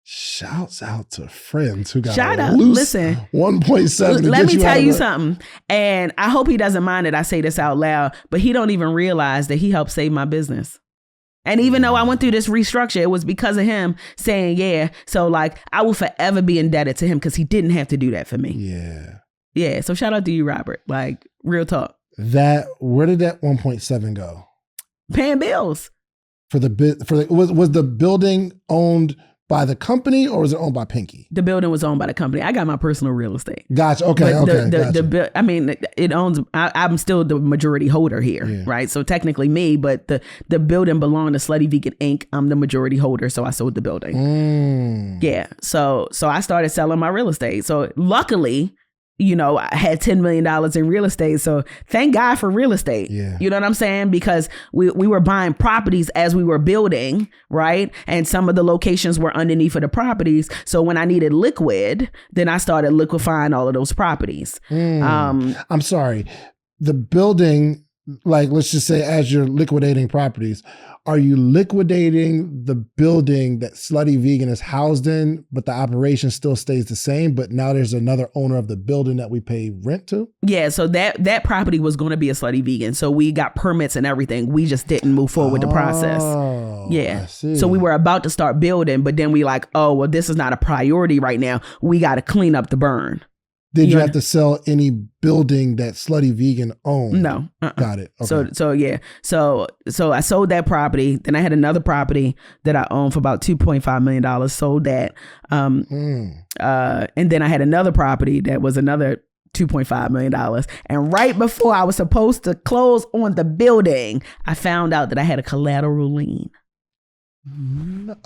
Shouts out to friends who got listen, 1.7. Let me tell you something. And I hope he doesn't mind that I say this out loud, but he don't even realize that he helped save my business. And even though I went through this restructure, it was because of him saying, so like I will forever be indebted to him, because he didn't have to do that for me. Yeah. So shout out to you, Robert. Like, real talk. Where did that 1.7 go? Paying bills. Was the building owned by the company, or was it owned by Pinky? The building was owned by the company. I got my personal real estate. Gotcha. Okay. It owns. I'm still the majority holder here, right? So technically me, but the building belonged to Slutty Vegan Inc. I'm the majority holder, so I sold the building. Yeah. So I started selling my real estate. So luckily, I had $10 million in real estate. So thank God for real estate. You know what I'm saying? Because we were buying properties as we were building, right? And some of the locations were underneath of the properties. So when I needed liquid, then I started liquefying all of those properties. I'm sorry. The building, like, let's just say as you're liquidating properties, are you liquidating the building that Slutty Vegan is housed in, but the operation still stays the same, but now there's another owner of the building that we pay rent to? Yeah, so that property was going to be a Slutty Vegan. So we got permits and everything. We just didn't move forward with the process. Yeah. So we were about to start building, but then we like, oh, well, this is not a priority right now. We got to clean up the burn. Did you have to sell any building that Slutty Vegan owned? No. Got it. Okay. So I sold that property. Then I had another property that I owned for about $2.5 million. Sold that. And then I had another property that was another $2.5 million. And right before I was supposed to close on the building, I found out that I had a collateral lien.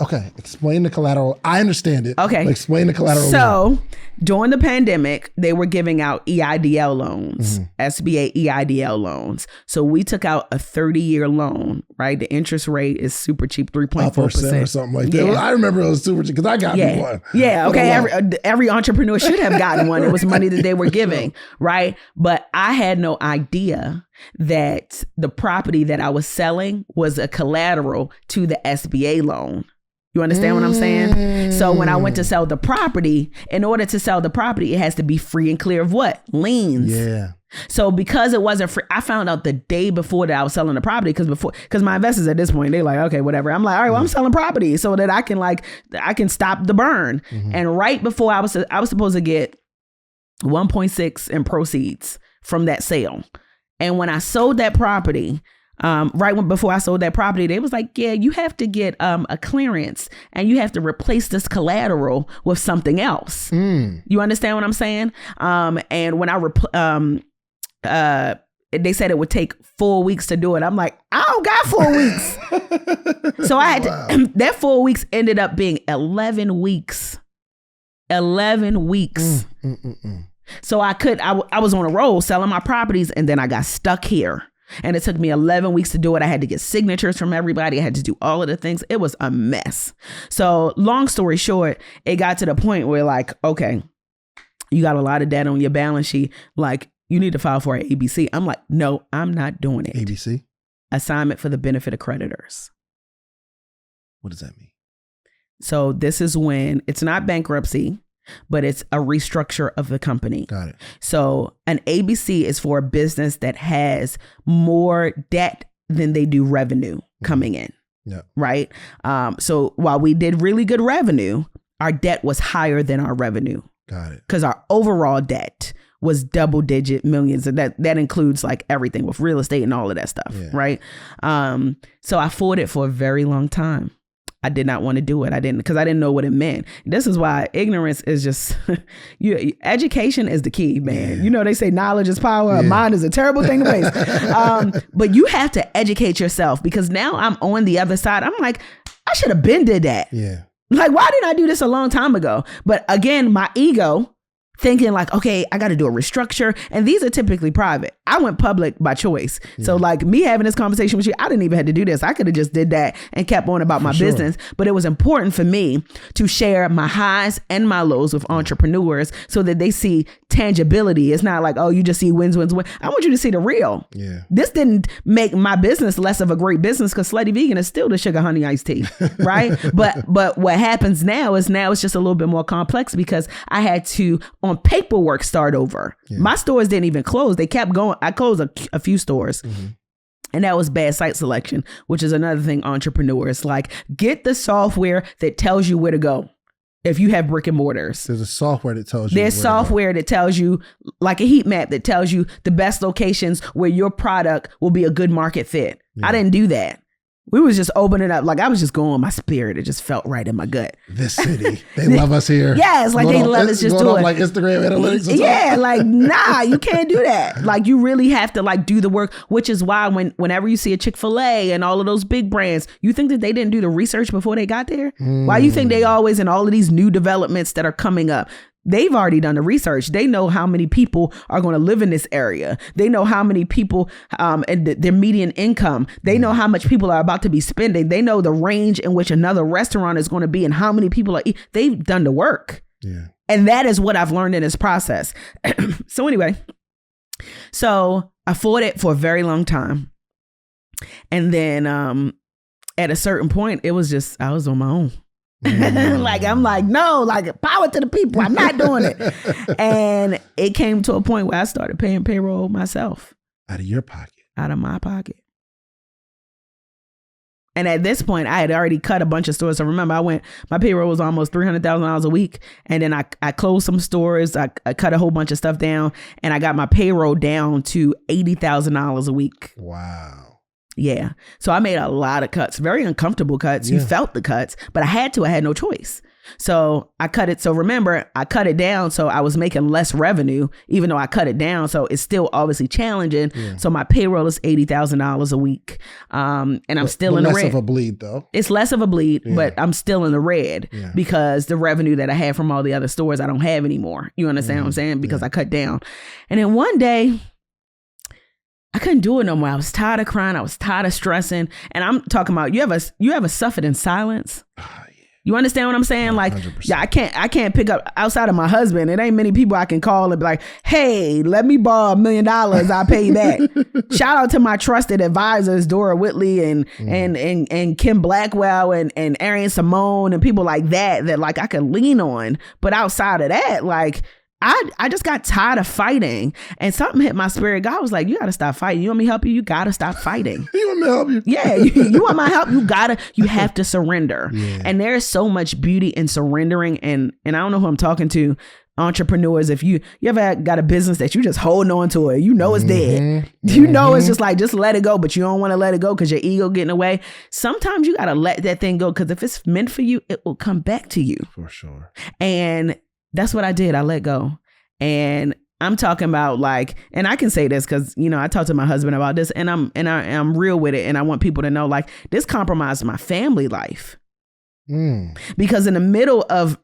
Okay, explain the collateral. I understand it. Okay. But explain the collateral. So during the pandemic, they were giving out EIDL loans, SBA EIDL loans. So we took out a 30-year loan, right? The interest rate is super cheap, 3.4% or something like that. I remember it was super cheap because I got one. Yeah, okay. Every entrepreneur should have gotten one. It was money that they were giving, right? But I had no idea that the property that I was selling was a collateral to the SBA loan. You understand what I'm saying? So when I went to sell the property, in order to sell the property, it has to be free and clear of what? Liens. Yeah. So because it wasn't free, I found out the day before that I was selling the property because my investors at this point, they're like, okay, whatever. I'm like, all right, well, I'm selling property so that I can stop the burn. And right before I was supposed to get 1.6 in proceeds from that sale. And when I sold that property, before I sold that property, they was like, yeah, you have to get a clearance and you have to replace this collateral with something else. You understand what I'm saying? And when they said it would take 4 weeks to do it. I'm like, I don't got 4 weeks. So I had to, that 4 weeks ended up being 11 weeks. 11 weeks. So I was on a roll selling my properties and then I got stuck here. And it took me 11 weeks to do it. I had to get signatures from everybody. I had to do all of the things. It was a mess. So long story short, it got to the point where like, okay, you got a lot of debt on your balance sheet. Like you need to file for an ABC. I'm like, no, I'm not doing it. ABC? Assignment for the benefit of creditors. What does that mean? So this is when it's not bankruptcy, but it's a restructure of the company. Got it. So an ABC is for a business that has more debt than they do revenue coming in. Yeah. Right. So while we did really good revenue, our debt was higher than our revenue. Got it. Because our overall debt was double-digit millions, and that includes like everything with real estate and all of that stuff. Yeah. Right. So I fought it for a very long time. I did not want to do it. Because I didn't know what it meant. This is why ignorance is just, education is the key, man. Yeah. You know, they say knowledge is power. Yeah. Mind is a terrible thing to waste. But you have to educate yourself because now I'm on the other side. I'm like, I should have been did that. Yeah. Like, why didn't I do this a long time ago? But again, my ego thinking like, okay, I got to do a restructure. And these are typically private. I went public by choice. Yeah. So like me having this conversation with you, I didn't even have to do this. I could have just did that and kept on about my business. But it was important for me to share my highs and my lows with entrepreneurs so that they see tangibility. It's not like, oh, you just see wins. I want you to see the real. Yeah. This didn't make my business less of a great business because Slutty Vegan is still the sugar honey iced tea, right? But what happens now is it's just a little bit more complex because I had to, on paperwork, start over. Yeah. My stores didn't even close. They kept going. I closed a few stores. And that was bad site selection, which is another thing entrepreneurs like. Get the software that tells you where to go. If you have brick and mortars, there's a software that tells you. There's software that tells you, like a heat map that tells you the best locations where your product will be a good market fit. Yeah. I didn't do that. We was just opening up. Like I was just going with my spirit. It just felt right in my gut. This city, they love us here. Yes, like they love us. Just do it. Like Instagram analytics. Yeah, like nah, you can't do that. Like you really have to like do the work. Which is why whenever you see a Chick-fil-A and all of those big brands, you think that they didn't do the research before they got there. Why you think they always in all of these new developments that are coming up? They've already done the research. They know how many people are going to live in this area. They know how many people and their median income. They know how much people are about to be spending. They know the range in which another restaurant is going to be and how many people are. They've done the work. Yeah. And that is what I've learned in this process. So anyway, so I fought it for a very long time. And then at a certain point, it was just, I was on my own. Like, I'm like, no, like power to the people. I'm not doing it. And it came to a point where I started paying payroll myself. Out of your pocket. Out of my pocket. And at this point, I had already cut a bunch of stores. So remember, my payroll was almost $300,000 a week. And then I closed some stores. I cut a whole bunch of stuff down and I got my payroll down to $80,000 a week. Wow. Yeah. So I made a lot of cuts, very uncomfortable cuts. Yeah. You felt the cuts, but I had no choice. So I cut it. So remember, I cut it down. So I was making less revenue, even though I cut it down. So it's still obviously challenging. Yeah. So my payroll is $80,000 a week. And I'm still in the red. Less of a bleed though. It's less of a bleed, but I'm still in the red because the revenue that I had from all the other stores, I don't have anymore. You understand what I'm saying? Because I cut down. And then one day, I couldn't do it no more. I was tired of crying. I was tired of stressing. And I'm talking about, you ever suffered in silence? You understand what I'm saying? Like, 100%. Yeah, I can't pick up outside of my husband. It ain't many people I can call and be like, hey, let me borrow $1 million. I'll pay you back. Shout out to my trusted advisors, Dora Whitley and Kim Blackwell and Arian Simone and people like that like I could lean on. But outside of that, like, I just got tired of fighting, and something hit my spirit. God was like, you got to stop fighting. You want me to help you? You got to stop fighting. You want me to help you? Yeah. You want my help? You have to surrender. Yeah. And there's so much beauty in surrendering. And I don't know who I'm talking to. Entrepreneurs, if you ever got a business that you just holding on to it, you know it's dead. You know it's just like, just let it go, but you don't want to let it go because your ego getting away. Sometimes you got to let that thing go, because if it's meant for you, it will come back to you. For sure. And that's what I did. I let go. And I'm talking about like, and I can say this because, I talked to my husband about this, and I'm real with it. And I want people to know, like, this compromised my family life. Because in the middle of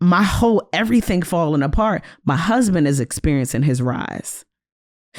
my whole everything falling apart, my husband is experiencing his rise.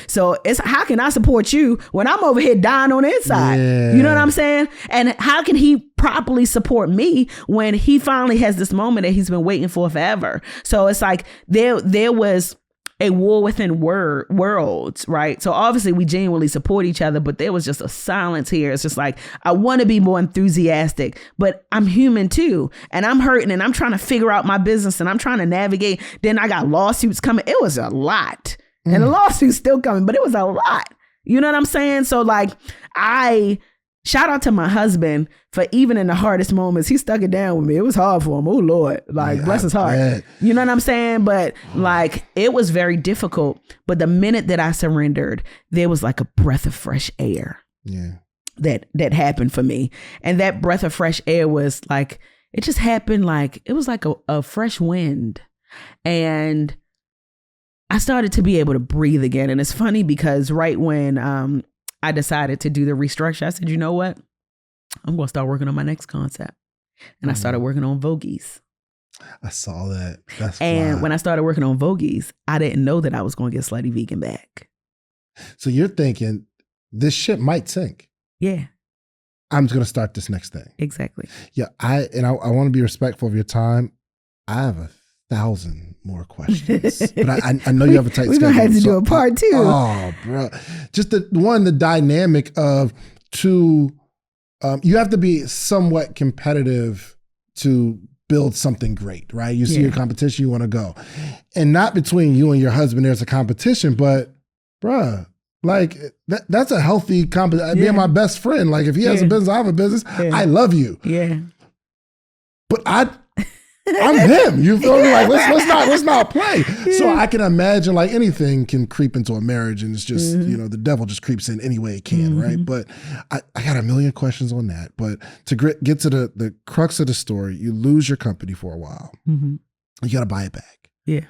So it's, how can I support you when I'm over here dying on the inside? Yeah. You know what I'm saying? And how can he properly support me when he finally has this moment that he's been waiting for forever? So it's like there was a war within worlds, right? So obviously we genuinely support each other, but there was just a silence here. It's just like, I want to be more enthusiastic, but I'm human too. And I'm hurting, and I'm trying to figure out my business, and I'm trying to navigate. Then I got lawsuits coming. It was a lot. And the lawsuit's still coming, but it was a lot. You know what I'm saying? So like, I shout out to my husband for, even in the hardest moments, he stuck it down with me. It was hard for him. Oh Lord, like, bless his heart. You know what I'm saying? But like, it was very difficult. But the minute that I surrendered, there was like a breath of fresh air. Yeah. That happened for me. And that breath of fresh air was like, it just happened like, it was like a fresh wind. And I started to be able to breathe again. And it's funny because right when I decided to do the restructure, I said, you know what? I'm going to start working on my next concept. And I started working on Vogies. I saw that. That's and fly. When I started working on Vogies, I didn't know that I was going to get Slutty Vegan back. So you're thinking, this ship might sink. Yeah. I'm just going to start this next thing. Exactly. Yeah. I want to be respectful of your time. I have 1,000 more questions, but I know you have a tight schedule. We're going to have to do a part 2. Oh, bro. Just the dynamic of two, you have to be somewhat competitive to build something great, right? You see your competition, you want to go. And not between you and your husband, there's a competition, but bruh, like that's a healthy competition. Being my best friend, like if he has a business, I have a business, I love you. Yeah. But I'm him. You feel me? Like let's not play. So I can imagine like anything can creep into a marriage, and it's just the devil just creeps in any way it can, right? But I got a million questions on that. But to get to the crux of the story, you lose your company for a while. You got to buy it back. Yeah.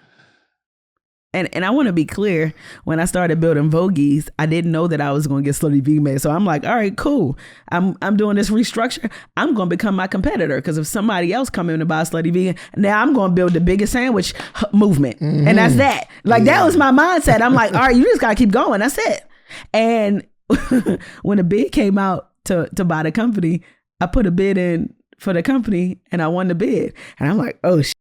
And I want to be clear, when I started building Vogies, I didn't know that I was going to get Slutty Vegan made. So I'm like, all right, cool. I'm doing this restructure. I'm going to become my competitor, because if somebody else come in to buy Slutty Vegan, now I'm going to build the biggest sandwich movement. And that's that. Like that was my mindset. I'm like, all right, you just got to keep going. That's it. And when the bid came out to buy the company, I put a bid in for the company and I won the bid. And I'm like, oh, shit.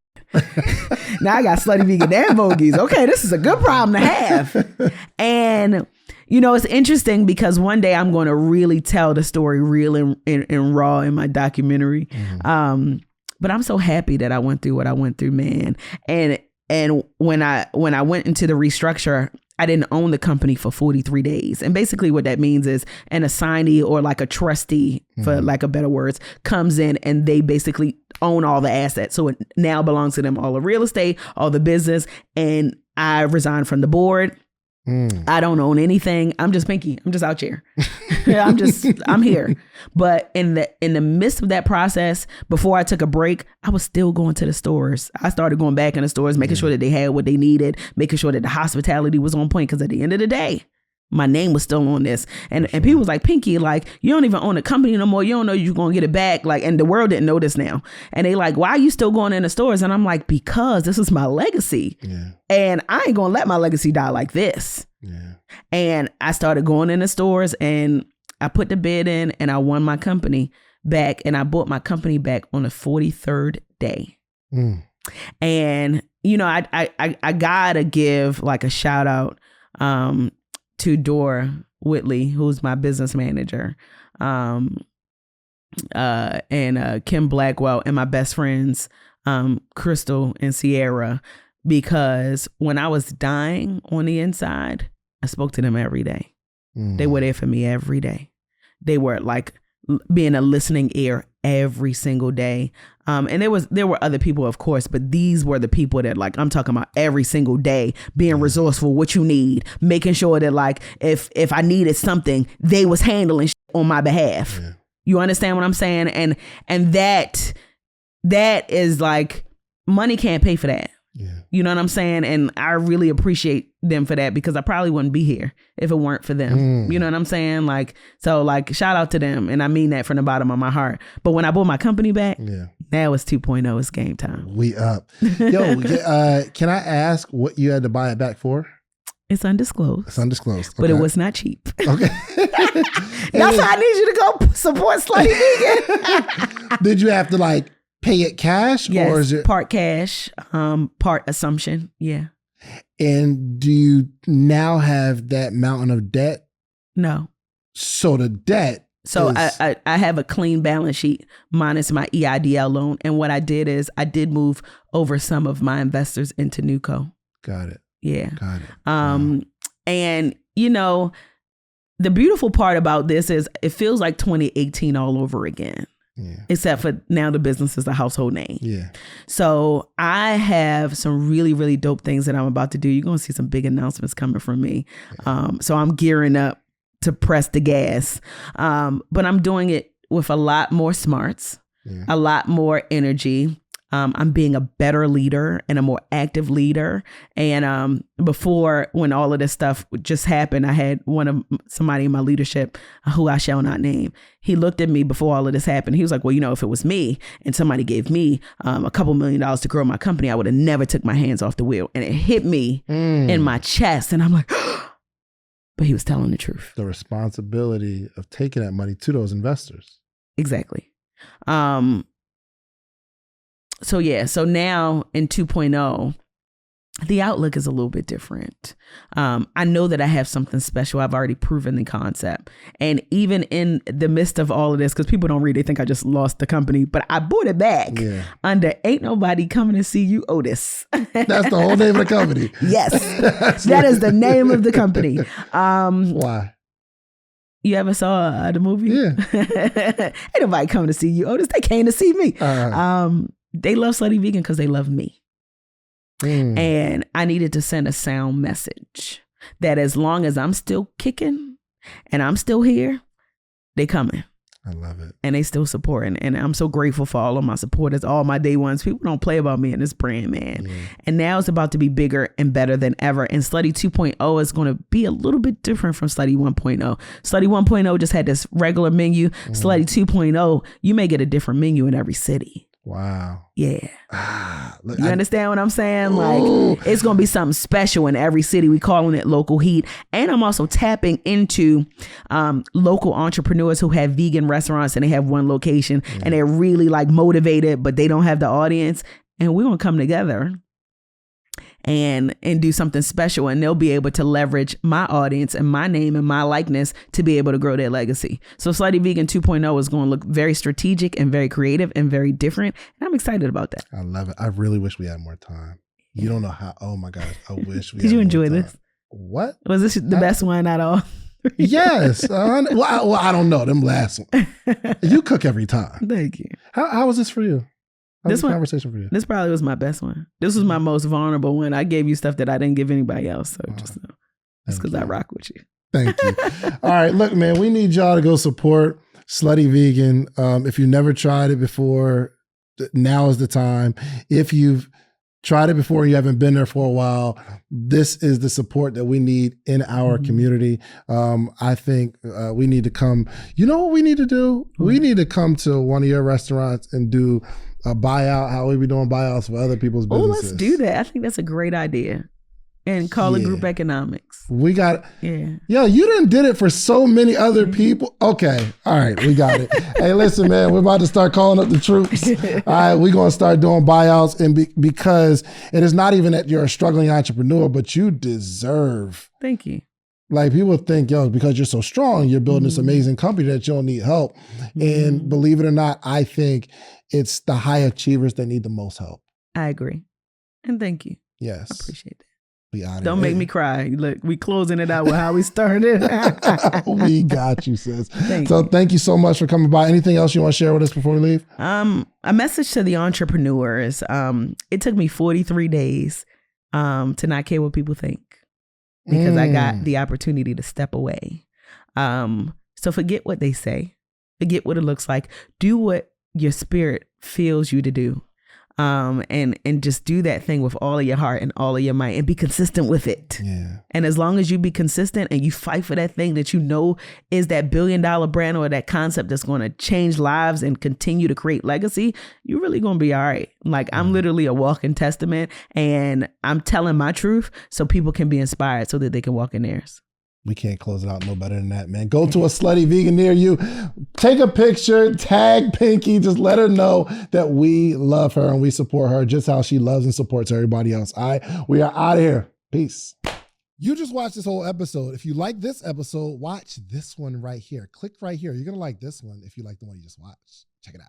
Now I got Slutty Vegan and Vogies. Okay, this is a good problem to have. And it's interesting because one day I'm going to really tell the story real and raw in my documentary. But I'm so happy that I went through what I went through, man. And when I went into the restructure, I didn't own the company for 43 days. And basically what that means is an assignee, or like a trustee, for lack of better words, comes in and they basically own all the assets. So it now belongs to them, all the real estate, all the business. And I resigned from the board. I don't own anything. I'm just Pinky. I'm just out here. I'm here. But in the midst of that process, before I took a break, I was still going to the stores. I started going back in the stores, making sure that they had what they needed, making sure that the hospitality was on point. Because at the end of the day, my name was still on this. And people was like, Pinky, like, you don't even own a company no more. You don't know you're going to get it back. Like, and the world didn't know this now. And they like, why are you still going in the stores? And I'm like, because this is my legacy. Yeah. And I ain't going to let my legacy die like this. Yeah. And I started going in the stores and I put the bid in and I won my company back. And I bought my company back on the 43rd day. And, you know, I gotta give like a shout out to Dora Whitley, who's my business manager, and Kim Blackwell, and my best friends, Crystal and Sierra, because when I was dying on the inside, I spoke to them every day. They were there for me every day. They were like being a listening ear every single day. And there were other people, of course, but these were the people that, like, I'm talking about every single day, being resourceful, what you need, making sure that, like, if I needed something, they was handling on my behalf. Yeah. You understand what I'm saying? And that is like, money can't pay for that. Yeah. You know what I'm saying? And I really appreciate them for that, because I probably wouldn't be here if it weren't for them. You know what I'm saying? Like, so like, shout out to them. And I mean that from the bottom of my heart. But when I bought my company back, now it's 2.0. It's game time. We up. Yo, can I ask what you had to buy it back for? It's undisclosed. It's undisclosed. Okay. But it was not cheap. Okay. That's why I need you to go support Slutty Vegan. Did you have to like pay it cash? Yes, or is it part cash, part assumption? Yeah. And do you now have that mountain of debt? No. So the debt. So I have a clean balance sheet minus my EIDL loan. And what I did is I did move over some of my investors into Nuco. Got it. Yeah. Got it. And you know, the beautiful part about this is it feels like 2018 all over again. Yeah. Except for now the business is a household name. Yeah. So I have some really, really dope things that I'm about to do. You're going to see some big announcements coming from me. Yeah. So I'm gearing up to press the gas. But I'm doing it with a lot more smarts, a lot more energy. I'm being a better leader and a more active leader. And before, when all of this stuff just happened, I had somebody in my leadership who I shall not name. He looked at me before all of this happened. He was like, well, you know, if it was me and somebody gave me a couple $1 million to grow my company, I would have never took my hands off the wheel. And it hit me in my chest. And I'm like, but he was telling the truth. The responsibility of taking that money to those investors. Exactly. So yeah, so now in 2.0, the outlook is a little bit different. I know that I have something special. I've already proven the concept. And even in the midst of all of this, because people don't read, they think I just lost the company, but I bought it back under Ain't Nobody Coming to See You, Otis. That's the whole name of the company. Yes, that is the name of the company. Why? You ever saw the movie? Yeah. Ain't nobody coming to see you, Otis. They came to see me. They love Slutty Vegan because they love me. And I needed to send a sound message that as long as I'm still kicking and I'm still here, they coming. I love it. And they still supporting. And I'm so grateful for all of my supporters, all my day ones. People don't play about me in this brand, man. Yeah. And now it's about to be bigger and better than ever. And Slutty 2.0 is going to be a little bit different from Slutty 1.0. Slutty 1.0 just had this regular menu. Slutty 2.0, you may get a different menu in every city. Wow. Yeah. Look, you understand what I'm saying? Like, it's going to be something special in every city. We calling it local heat. And I'm also tapping into local entrepreneurs who have vegan restaurants and they have one location and they're really like motivated, but they don't have the audience. And we're going to come together and do something special, and they'll be able to leverage my audience and my name and my likeness to be able to grow their legacy. So Slutty Vegan 2.0 is going to look very strategic and very creative and very different. And I'm excited about that. I love it. I really wish we had more time. You don't know how, oh my gosh, I wish we Did had you more enjoy time. This? What? Was this the best one at all? Yes. Well, I don't know. Them last one. You cook every time. Thank you. How was this for you? This one, conversation for you? This probably was my best one. This was my most vulnerable one. I gave you stuff that I didn't give anybody else. So just know. That's because I rock with you. Thank you. All right, look, man, we need y'all to go support Slutty Vegan. If you've never tried it before, now is the time. If you've tried it before and you haven't been there for a while, this is the support that we need in our community. I think we need to come. You know what we need to do? We need to come to one of your restaurants and do a buyout, how we be doing buyouts for other people's businesses. Oh, let's do that. I think that's a great idea. And call it group economics. We got it. Yeah, you done did it for so many other people. Okay. All right. We got it. Hey, listen, man, we're about to start calling up the troops. All right. We're going to start doing buyouts because it is not even that you're a struggling entrepreneur, but you deserve. Thank you. Like people think, because you're so strong, you're building this amazing company that you don't need help. And believe it or not, I think it's the high achievers that need the most help. I agree. And thank you. Yes. I appreciate that. Don't make me cry. Look, we closing it out with how we started. We got you, sis. Thank you so much for coming by. Anything else you want to share with us before we leave? A message to the entrepreneurs. It took me 43 days to not care what people think because I got the opportunity to step away. So forget what they say. Forget what it looks like. Do what your spirit feels you to do. And just do that thing with all of your heart and all of your might and be consistent with it. Yeah. And as long as you be consistent and you fight for that thing that you know is that $1 billion brand or that concept that's going to change lives and continue to create legacy, you're really going to be all right. Like I'm literally a walking testament and I'm telling my truth so people can be inspired so that they can walk in theirs. We can't close it out no better than that, man. Go to a Slutty Vegan near you. Take a picture, tag Pinky. Just let her know that we love her and we support her just how she loves and supports everybody else. All right, we are out of here. Peace. You just watched this whole episode. If you like this episode, watch this one right here. Click right here. You're going to like this one if you like the one you just watched. Check it out.